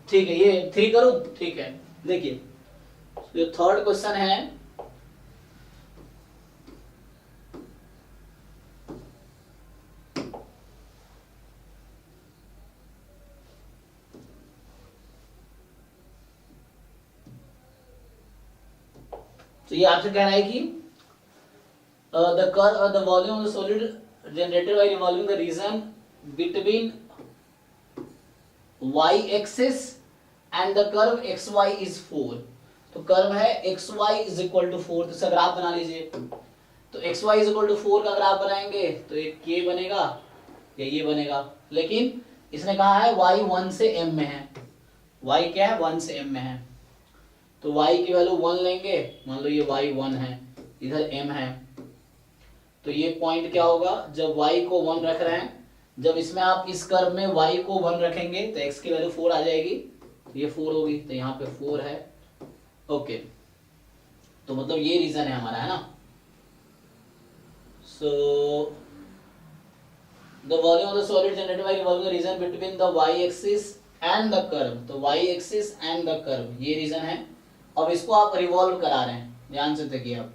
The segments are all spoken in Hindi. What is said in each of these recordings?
ठीक है, ये 3 करूं? ठीक है, देखिए जो थर्ड क्वेश्चन है, तो ये आपसे कह रहा है कि the curve the volume of the solid generated by revolving the region between y axis and the curve xy is 4। तो कर्व है xy इज इक्वल टू 4, तो इसका ग्राफ बना लीजिए। तो xy इज इक्वल टू 4 का ग्राफ बनाएंगे तो एक ये बनेगा या ये बनेगा, लेकिन इसने कहा है y 1 से m में है। y क्या है? 1 से m में है, तो y की वैल्यू 1 लेंगे, मान लो ये y 1 है, इधर m है, तो ये पॉइंट क्या होगा? जब y को 1 रख रहे हैं, जब इसमें आप इस कर्व में y को 1 रखेंगे तो x की वैल्यू 4 आ जाएगी, तो ये 4 होगी, तो यहाँ पे 4 है। ओके, तो मतलब ये रीजन है हमारा, है ना। So the volume of the solid generated by revolving the region between the y axis and the curve, तो y axis and the curve ये रीजन है। अब इसको आप रिवॉल्व करा रहे हैं, ध्यान से देखिए आप,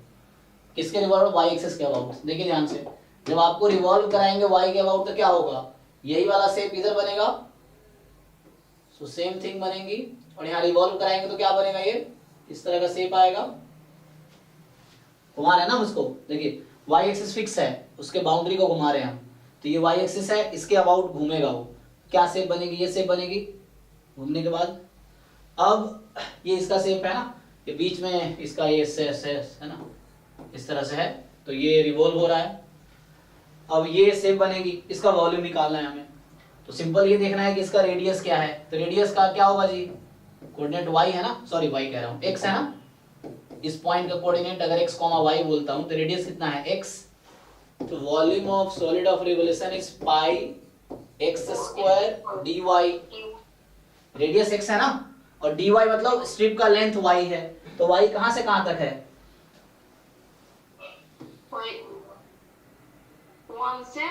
किसके रिवॉल्व? y एक्सिस के अबाउट। देखिए ध्यान से, जब आपको रिवॉल्व कराएंगे y के अबाउट तो क्या होगा? यही वाला शेप इधर बनेगा, सो सेम थिंग बनेगी, और यहाँ रिवॉल्व कराएंगे तो क्या बनेगा? ये इस तरह का शेप आएगा। घुमा रहे हैं ना उसको, देखिए y एक्सिस फिक्स है, उसके बाउंड्री को घुमा रहे हैं हम, तो ये y एक्सिस है, इसके अबाउट घूमेगा वो, क्या शेप बनेगी? ये शेप बनेगी घूमने के बाद। अब ये इसका शेप है ना, ये बीच में इसका ये से है ना, इस तरह से है, तो ये रिवॉल्व हो रहा है। अब ये शेप बनेगी, इसका वॉल्यूम निकालना है हमें, तो सिंपल ये देखना है कि इसका रेडियस क्या है। तो रेडियस का क्या होगा जी? कोऑर्डिनेट y है ना, सॉरी y कह रहा हूँ, x है ना, इस पॉइंट का कोऑर्डिनेट अगर x, y बोलता हूँ तो रेडियस कितना है? x। तो volume of solid of revolution is pi x square dy, radius x है ना, और dy मतलब स्ट्रिप का लेंथ y है, तो y कहां से कहां तक है? 1 से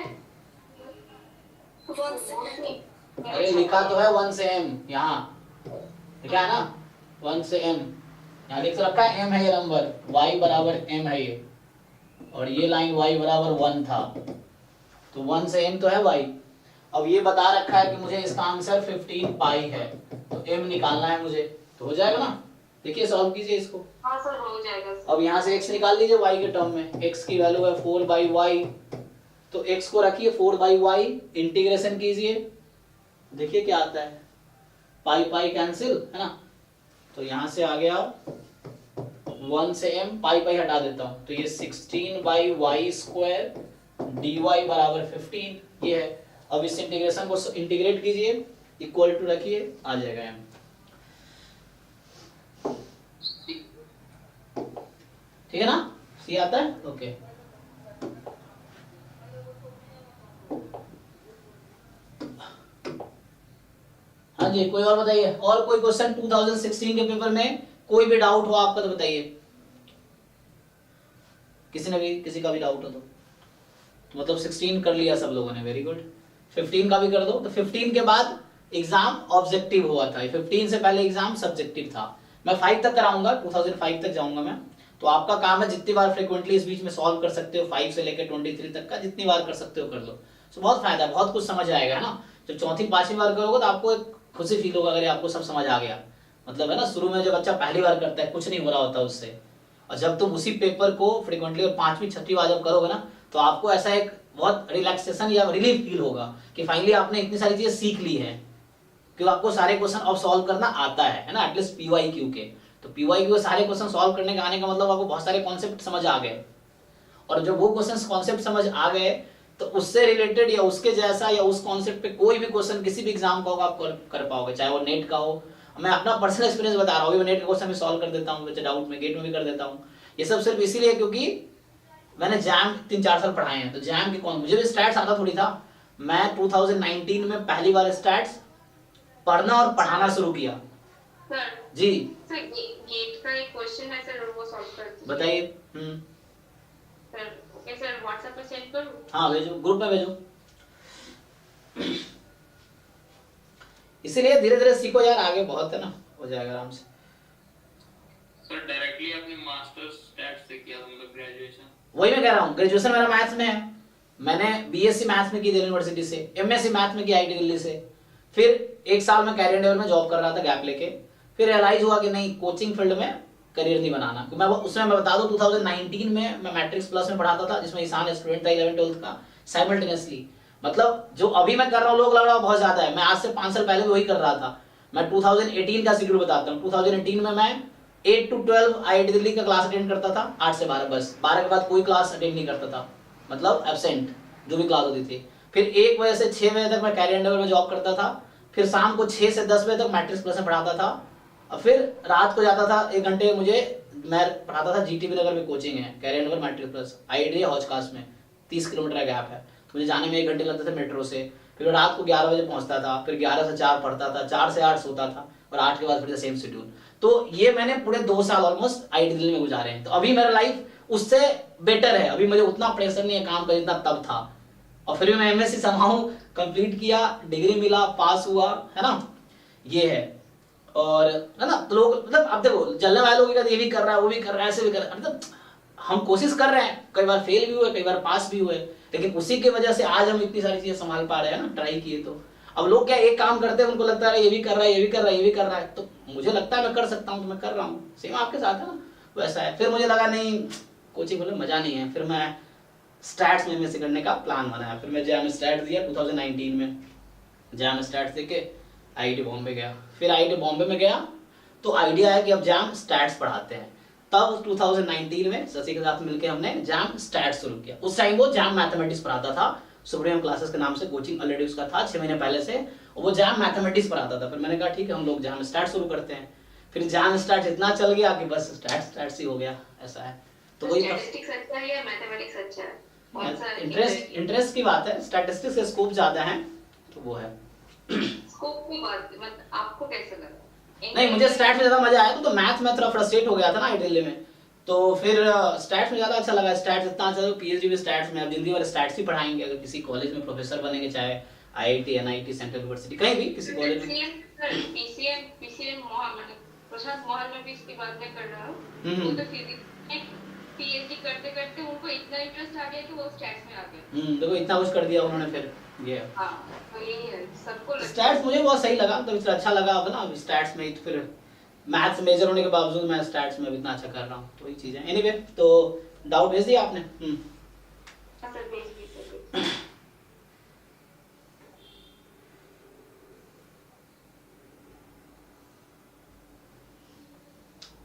अरे लिखा तो है 1 से m, यहाँ लिखा है ना 1 से m, यहाँ लिख रखा है m है ये नंबर, y बराबर m है ये, और ये लाइन y बराबर 1 था, तो 1 से m तो है y। अब ये बता रखा है कि मुझे इसका आंसर 15 पाई है, तो m निकालना है मुझे, तो हो जाएगा ना। देखिए सॉल्व कीजिए इसको। हाँ सर, हो जाएगा सर। अब यहाँ से x निकाल लीजिए y के टर्म में, x की वैल्यू है 4/y, तो x को रखिए 4/y, इंटीग्रेशन कीजिए, देखिए क्या आता है, पाई पाई कैंसिल है ना, तो यहाँ से आ गया 1 से m, पाई पाई हटा देता हूँ, तो ये 16/y² dy बराबर 15 ये है। अब इस इंटीग्रेशन को इंटीग्रेट कीजिए, इक्वल टू रखिए, आ जाएगा m। ठीक है ना, सी आता है? ओके, हाँ जी, कोई और बताइए, और कोई क्वेश्चन 2016 के पेपर में कोई भी डाउट हो आपका तो बताइए, किसी ने भी, किसी का भी डाउट हो तो मतलब 16 कर लिया सब लोगों ने, वेरी गुड। 15 का भी कर दो। तो 15 के बाद एग्जाम ऑब्जेक्टिव हुआ था, 15 से पहले एग्जाम सब्जेक्टिव था। मैं 5 तक कराऊंगा, 2005 तक जाऊंगा मैं, तो आपका काम है जितनी बार फ्रिक्वेंटली इस बीच में सॉल्व कर सकते हो, 5 से लेकर 23 तक का जितनी बार कर सकते हो कर लो। तो बहुत फायदा, बहुत कुछ समझ आएगा, है ना। जब चौथी पांचवी बार करोगे तो आपको एक खुशी फील होगा, अगर आपको सब समझ आ गया, मतलब है ना। शुरू में जब बच्चा पहली बार करता है कुछ नहीं हो रहा होता उससे, और जब तुम उसी पेपर को फ्रिक्वेंटली और पांचवी छठी बार जब करोगे ना, तो आपको ऐसा एक बहुत रिलैक्सेशन या रिलीफ फील होगा कि फाइनली आपने इतनी सारी चीजें सीख ली है, क्योंकि आपको सारे क्वेश्चन अब सॉल्व करना आता है ना, एटलीस्ट पीवाईक्यू के। तो पीवाईक्यू के सारे क्वेश्चन सॉल्व करने का आने का मतलब आपको बहुत सारे कॉन्सेप्ट समझ आ गए, और जब वो क्वेश्चन कॉन्सेप्ट समझ आ गए तो उससे रिलेटेड या उसके जैसा या उस कॉन्सेप्ट पे कोई भी क्वेश्चन किसी भी एग्जाम का होगा आप कर पाओगे, चाहे वो नेट का हो। मैं अपना पर्सनल एक्सपीरियंस बता रहा हूँ, मैं नेट के क्वेश्चन में सॉल्व कर देता हूँ, डाउट में गेट में भी कर देता हूँ। ये सब सिर्फ इसीलिए क्योंकि मैंने जैम 3-4 साल पढ़ाए हैं, तो जैम के कौन, मुझे भी स्टैट्स आता थोड़ी था। मैं 2019 में पहली बार स्टैट्स पढ़ना और पढ़ाना शुरू किया। सर जी सर, गेट का एक क्वेश्चन है सर, वो सॉल्व कर दीजिए। बताइए। सर ओके सर, व्हाट्सएप पे सेंड करूं? हाँ भेजो, ग्रुप में भेजो। इसीलिए धीरे धीरे सीखो यार, आगे बहुत है ना, हो जाएगा आराम से। सर डायरेक्टली आपने मास्टर्स स्टैट्स से किया था, मतलब ग्रेजुएशन? वही मैं कह रहा हूँ, ग्रेजुएशन मेरा मैथ्स में है, मैंने बीएससी मैथ्स में की दिल्ली यूनिवर्सिटी से, एमएससी मैथ्स में की आईटी दिल्ली से। फिर एक साल मैं कैरियर लेवल में जॉब कर रहा था गैप लेके, फिर रियलाइज हुआ कि नहीं, कोचिंग फील्ड में करियर नहीं बनाना। मैं उसमें मैं बता दूं 2019 में मैं मैट्रिक्स प्लस में पढ़ाता था, जिसमें ईशान स्टूडेंट था 11-12 का साइमल्टेनियसली। मतलब जो अभी मैं कर रहा हूँ लोग लग रहा है बहुत ज्यादा है, मैं आज से 5 साल पहले भी वही कर रहा था। मैं 2018 का शेड्यूल बताता हूँ। 2018 में मैं 8 to 12 आईआईटी दिल्ली का क्लास अटेंड करता था, 8 से 12 बस, 12 के बाद कोई क्लास अटेंड नहीं करता था, मतलब एब्सेंट जो भी क्लास होती थी। फिर 1 बजे से 6 बजे तक मैं कैरियर लेवल में जॉब करता था, फिर शाम को 6 से 10 बजे तक मैट्रिक्स प्लस में पढ़ाता था, और फिर रात को जाता था 1 घंटे, मुझे मैं पढ़ाता था जीटीबी नगर में, कोचिंग है कैरियर नगर मैट्रिक्स प्लस आईआईटी हौजखास में, 30 किलोमीटर का गैप है, तो मुझे जाने में 1 घंटे लगते थे मेट्रो से। फिर रात को 11 बजे पहुंचता था, फिर 11 से 4 पढ़ता था, 4 से 8 सोता था, और 8 के बाद फिर सेम शेड्यूल। तो ये मैंने पूरे 2 साल ऑलमोस्ट आईआईटी दिल्ली में गुजारे हैं। तो अभी मेरा लाइफ उससे बेटर है, अभी मुझे उतना प्रेशर नहीं है काम का जितना तब था। और फिर भी मैं एमएससी समाहू कंप्लीट किया, डिग्री मिला, पास हुआ, है ना, ये है। और है ना, तो लोग मतलब अब देखो जलने वाले लोग ये भी कर रहा है, वो भी कर रहा है, ऐसे भी कर रहा है, मतलब हम कोशिश कर रहे हैं, कई बार फेल भी हुए, कई बार पास भी हुए, लेकिन उसी की वजह से आज हम इतनी सारी चीजें संभाल पा रहे हैं ना, ट्राई किए तो। अब लोग क्या एक काम करते हैं, उनको लगता है ये भी कर रहा है, ये भी कर रहा है, ये भी कर रहा है, तो मुझे लगता है मैं कर सकता हूँ तो मैं कर रहा हूँ, सेम आपके साथ है ना, वैसा है। फिर मुझे लगा नहीं, कोचिंग बोले मजा नहीं है, फिर मैं स्टैट्स में एमएससी करने का प्लान बनाया। फिर मैं जैम स्टैट्स दिया 2019 में, जैम स्टैट्स दे के आईआईटी बॉम्बे गया। फिर आईआईटी बॉम्बे में गया तो आइडिया है कि अब जैम स्टैट्स पढ़ाते हैं। तब 2019 में शशि के साथ मिलकर हमने जैम स्टैट्स शुरू किया। उस टाइम वो जैम मैथमेटिक्स पढ़ाता था, सुप्रीम क्लासेस के नाम से कोचिंग ऑलरेडी उसका था 6 महीने पहले से, और वो जैम मैथमेटिक्स पढ़ाता था। फिर मैंने कहा ठीक है हम लोग जैम स्टैट्स शुरू करते हैं। फिर जैम स्टैट्स इतना चल गया कि बस स्टैट्स ही हो गया, ऐसा है। तो वही स्टैटिस्टिक्स अच्छा है या मैथमेटिक्स अच्छा है? कौन सा इंटरेस्ट की बात है, स्टैटिस्टिक्स का स्कोप ज्यादा है, तो वो है। स्कोप की बात, मतलब आपको कैसा लगा? नहीं, मुझे स्टैट्स में ज्यादा मजा आया, तो मैथ में थोड़ा फ्रस्ट्रेट हो गया था ना आईआईटी में, तो फिर स्टैट्स में ज्यादा अच्छा लगा। स्टैट्स इतना अच्छा, पीएचडी भी स्टैट्स में, अब जिंदगी भर स्टैट्स ही पढ़ाएंगे। अगर किसी कॉलेज में प्रोफेसर बनेंगे, चाहे आईआईटी, एनआईटी, सेंट्रल यूनिवर्सिटी, कहीं भी किसी कॉलेज में। पीसीएम मोहन प्रशांत मोहन में भी इसकी बात मैं कर रहा हूँ, वो तो फिजिक्स में पीएचडी करते करते उनको इतना इंटरेस्ट आ गया कि वो स्टैट्स में आ गए। देखो इतना कुछ कर दिया उन्होंने फिर, ये हाँ तो यही है सबको। स्टैट्स मुझे बहुत सही लगा, तो इतना अच्छा लगा अब ना स्टैट्स में। तो फिर मैथ्स मेजर होने के बावजूद मैं स्टैट्स में इतना अच्छा कर रहा हूँ, तो वही चीज़ है। एनीवे, तो डाउट भेज दिया आपने? सर भेज दीजिए।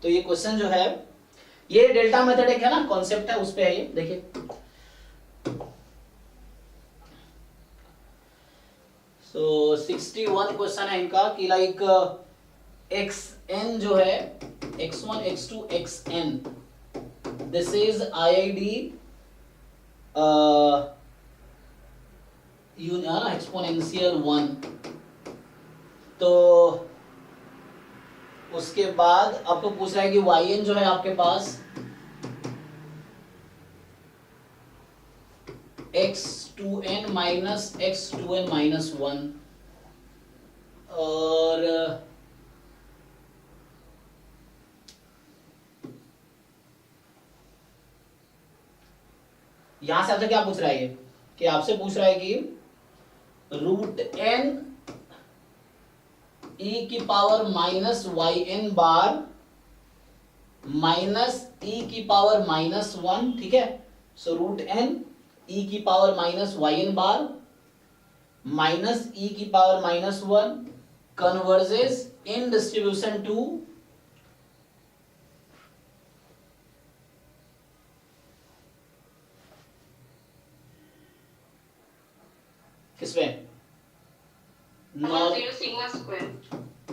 तो ये क्वेश्चन जो है, ये डेल्टा मेथड एक है ना कॉन्सेप्ट है, उस पे है ये, देखिए। सो 61 क्वेश्चन है इनका कि लाइक xn जो है, x1 x2 xn, this is IID exponential 1। तो उसके बाद आपको पूछ रहा है कि yn जो है आपके पास x2n माइनस x2n माइनस 1, और यहां से आपसे क्या पूछ रहा है ये, कि आपसे पूछ रहा है कि रूट n e की पावर माइनस yn बार माइनस e की पावर माइनस 1, ठीक है। सो रूट n e की पावर माइनस yn बार माइनस e की power minus 1 converges in distribution to किसमें?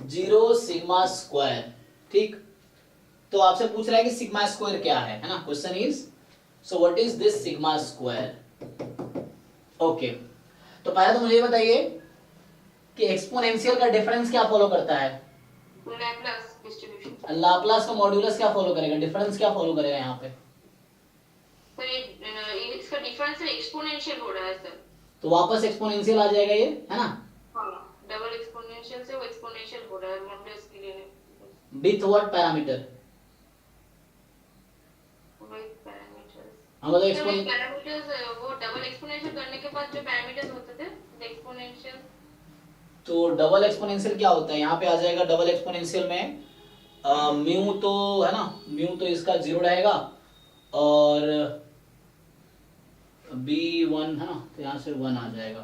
जीरो सिग्मा स्क्वायर, ठीक। तो आपसे पूछ रहा है कि सिग्मा स्क्वायर क्या है ना। Question is, so what is this sigma square? Okay, तो पहले तो मुझे बताइए कि एक्सपोनेंशियल का डिफरेंस क्या फॉलो करता है? Laplace distribution. लाप्लास का मॉड्यूलस क्या फॉलो करेगा? डिफरेंस क्या फॉलो करेगा यहाँ पे? सर इसका डिफरेंस एक्सपोनेंशियल हो रहा है सर, तो वापस एक्सपोनेंशियल आ जाएगा ये, है ना। हाँ, डबल एक्सपोनेंशियल एक्सपोनेंशियल से वो एक्सपोनेंशियल हो रहा है मॉडुलस के लिए with what parameter? With parameters. हम मतलब विद एक्सपोनेंशियल पैरामीटर्स वो डबल एक्सपोनेंशियल करने के बाद जो पैरामीटर्स होते थे एक्सपोनेंशियल। तो डबल एक्सपोनेंशियल क्या होता है? यहाँ पे आ जाएगा डबल एक्सपोनेंशियल में म्यू तो है ना, म्यू तो इसका 0 रहेगा और b1 है ना, तो यहाँ से 1 आ जाएगा।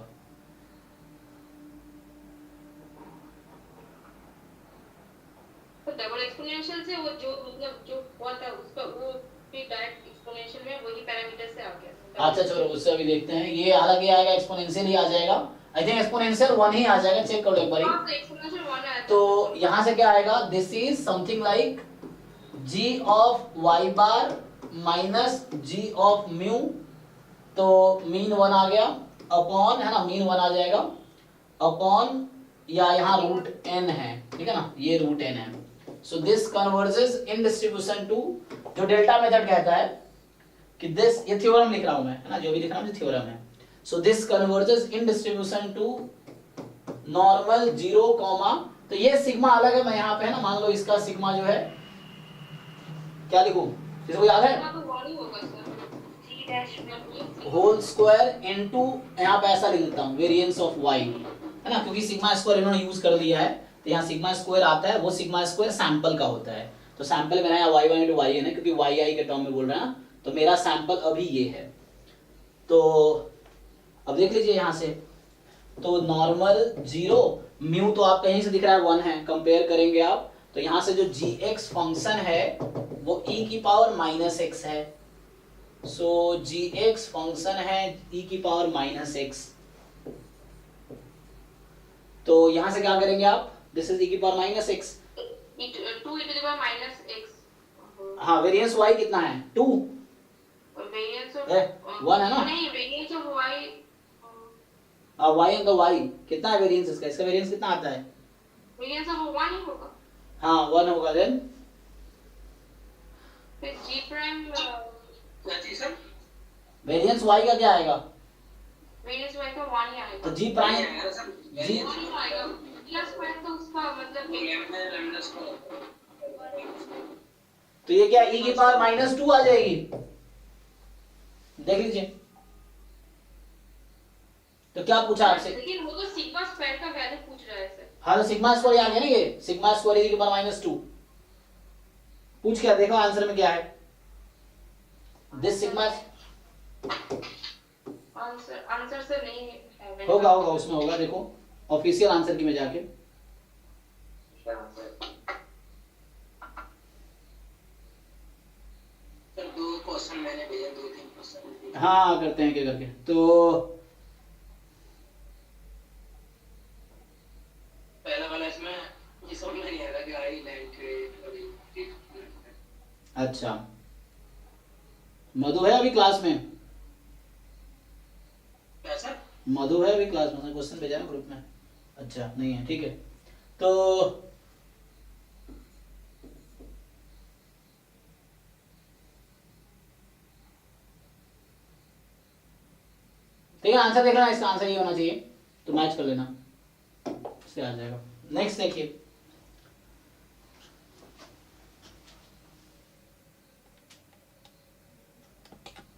तो डबल एक्सपोनेंशियल से वो जो मतलब जो हुआ था उसका वो भी डायरेक्ट एक्सपोनेंशियल में वही पैरामीटर से आ गया। अच्छा चलो उससे अभी देखते हैं। ये हालांकि आएगा एक्सपोनेंशियल ही आ जाएगा, आई थिंक एक्सपोनेंशियल 1 ही आ जाएगा, चेक कर लो एक बार। हां तो एक्सपोनेंशियल 1 आया तो यहाँ से क्या आएगा? This is something like g of y bar minus g of mu, तो मीन 1 आ गया अपॉन, है ना, मीन 1 आ जाएगा अपॉन, या यहाँ रूट n है, ठीक है ना, ये रूट n है। So this converges in distribution to, जो डेल्टा मेथड कहता है कि दिस, ये थ्योरम लिख रहा हूं मैं, है ना, जो भी लिख रहा हूं थ्योरम है। So this converges in distribution to normal 0 comma, तो ये सिग्मा अलग है, मैं यहाँ पे है ना, मान लो इसका सिग्मा जो है क्या लिखूं, किसी को याद है? तो 1 ही होगा सर, g डैश में होल स्क्वायर इनटू, यहाँ पे ऐसा लिख देता हूँ वेरिएंस ऑफ y, है ना, क्योंकि सिग्मा स्क्वायर इन्होंने यूज कर लिया है, तो यहाँ सिग्मा स्क्वायर आता है, वो सिग्मा स्क्वायर सैंपल का होता है, तो सैंपल मेरा यहाँ y1 into yn है, क्योंकि yi के टर्म में बोल रहे हैं ना, तो मेरा सैंपल अभी ये है। तो अब देख लीजिए यहाँ से, तो नॉर्मल 0, म्यू तो आप कहीं से दिख रहा है 1 है, कंपेयर करेंगे आप, तो यहाँ से जो gx फंक्शन है वो e की पावर माइनस x है, सो gx फंक्शन है e की पावर माइनस x, तो यहाँ से क्या करेंगे आप, दिस इज e की power minus x, 2 e to the power minus x। हाँ वेरिएंस y कितना है 2, वेरिएंस ऑफ 1 है ना, नहीं वेरिएंस ऑफ y y का y कितना है वेरिएंस इसका, इसका वेरिएंस कितना आता है? वेरिएंस ऑफ 1 ही होगा, हाँ 1 होगा, देन फिर g प्राइम क्या चीज सर? वेरिएंस y का क्या आएगा? वेरिएंस y का 1 ही आएगा, तो g प्राइम जी 1 ही आएगा, प्लस पॉइंट तो उसका मतलब लैम्डा स्क्वायर। तो ये क्या e की पावर माइनस 2 आ जाएगी, देख लीजिए। तो क्या पूछा आपसे? लेकिन वो तो सिग्मा स्क्वायर का वैल्यू पूछ रहा है सर। हाँ तो सिग्मा स्क्वायर आ गया ना, ये सिग्मा स्क्वायर e की पावर माइनस 2 पूछ क्या, देखो आंसर में क्या है, दिस सिग्मा, आंसर से नहीं है, होगा उसमें होगा, देखो ऑफिशियल आंसर की में जाके, सर 2 क्वेश्चन मैंने भेजा, 2-3 क्वेश्चन। हाँ करते हैं क्या करके। तो पहला वाला इसमें ये समझ में नहीं आ रहा कि आई नाइट्रेट और अच्छा मधु है अभी क्लास में? क्या सर? मधु है अभी क्लास में, क्वेश्चन भेजा ना ग्रुप में? अच्छा नहीं है, ठीक है। तो ठीक है, आंसर देख लेना, इसका आंसर ये होना चाहिए, तो मैच कर लेना, इससे आ जाएगा। नेक्स्ट देखिए,